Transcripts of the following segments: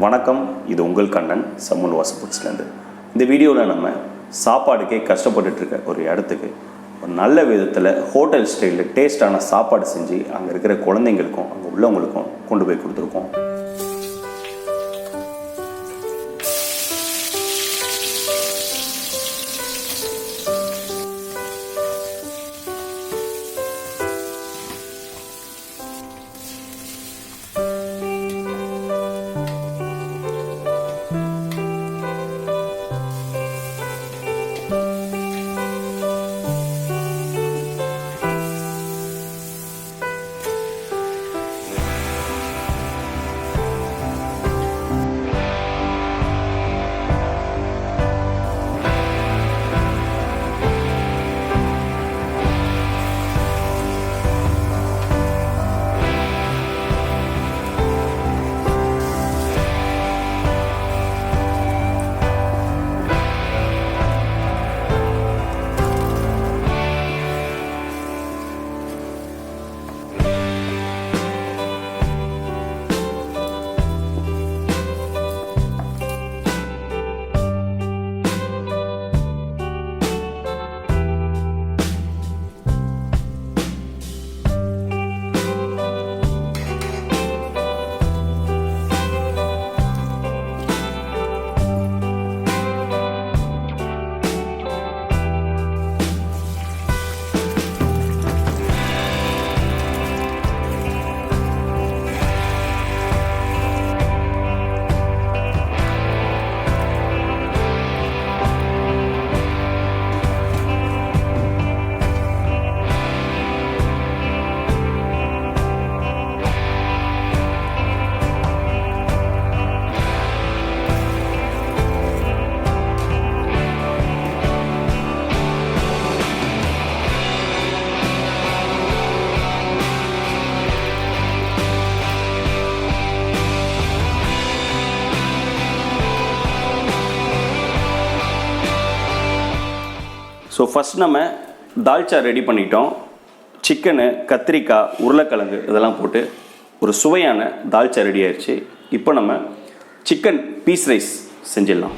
வணக்கம், இது உங்கள் கண்ணன் செம்மன் வாசம் ஃபுட்ஸ்லேருந்து. இந்த வீடியோவில் நம்ம சாப்பாடுக்கே கஷ்டப்பட்டுட்டு இருக்க ஒரு இடத்துக்கு ஒரு நல்ல விதத்தில் ஹோட்டல் ஸ்டைலில் டேஸ்டான சாப்பாடு செஞ்சு அங்கே இருக்கிற குழந்தைங்களுக்கும் அங்கே உள்ளவங்களுக்கும் கொண்டு போய் கொடுத்துருக்கோம். ஸோ ஃபஸ்ட் நம்ம தால்ச்சா ரெடி பண்ணிட்டோம். சிக்கனு, கத்திரிக்காய், உருளைக்கிழங்கு இதெல்லாம் போட்டு ஒரு சுவையான தால்ச்சா ரெடி ஆயிடுச்சு. இப்போ நம்ம சிக்கன் பீஸ் ரைஸ் செஞ்சிடலாம்.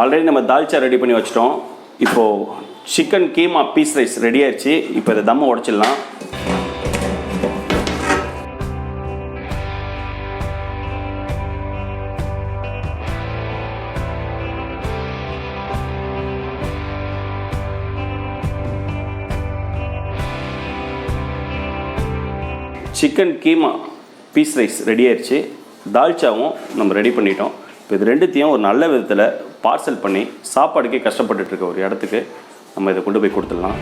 ஆல்ரெடி நம்ம தால்ச்சா ரெடி பண்ணி வச்சிட்டோம். இப்போது chicken keema peas rice ready ஆயிடுச்சு. இப்போ இதை தம்மை உடைச்சிடலாம். Chicken keema peas rice ready ஆயிடுச்சு. தால்ச்சாவும் நம்ம ரெடி பண்ணிட்டோம். இப்போ இது ரெண்டுத்தையும் ஒரு நல்ல விதத்தில் பார்சல் பண்ணி சாப்பாடுக்கே கஷ்டப்பட்டுட்டு இருக்க ஒரு இடத்துக்கு நம்ம இதை கொண்டு போய் கொடுத்துடலாம்.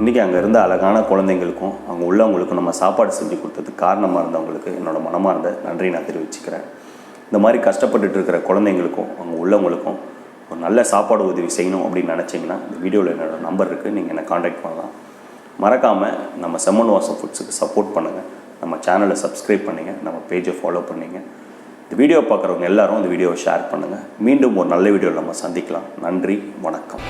இன்றைக்கி அங்கே இருந்த அழகான குழந்தைங்களுக்கும் அவங்க உள்ளவங்களுக்கும் நம்ம சாப்பாடு செஞ்சு கொடுத்ததுக்கு காரணமாக இருந்தவங்களுக்கு என்னோடய மனமார்ந்த நன்றி நான் தெரிவிச்சுக்கிறேன். இந்த மாதிரி கஷ்டப்பட்டுட்டு இருக்கிற குழந்தைங்களுக்கும் அவங்க உள்ளவங்களுக்கும் ஒரு நல்ல சாப்பாடு உதவி செய்யணும் அப்படின்னு நினச்சிங்கன்னா இந்த வீடியோவில் என்னோடய நம்பர் இருக்குது, நீங்கள் என்னை காண்டாக்ட் பண்ணலாம். மறக்காமல் நம்ம செம்மன் வாசம் ஃபுட்ஸுக்கு சப்போர்ட் பண்ணுங்கள், நம்ம சேனலை சப்ஸ்கிரைப் பண்ணுங்கள், நம்ம பேஜை ஃபாலோ பண்ணுங்கள். இந்த வீடியோ பார்க்குறவங்க எல்லோரும் இந்த வீடியோவை ஷேர் பண்ணுங்கள். மீண்டும் ஒரு நல்ல வீடியோவில் நம்ம சந்திக்கலாம். நன்றி, வணக்கம்.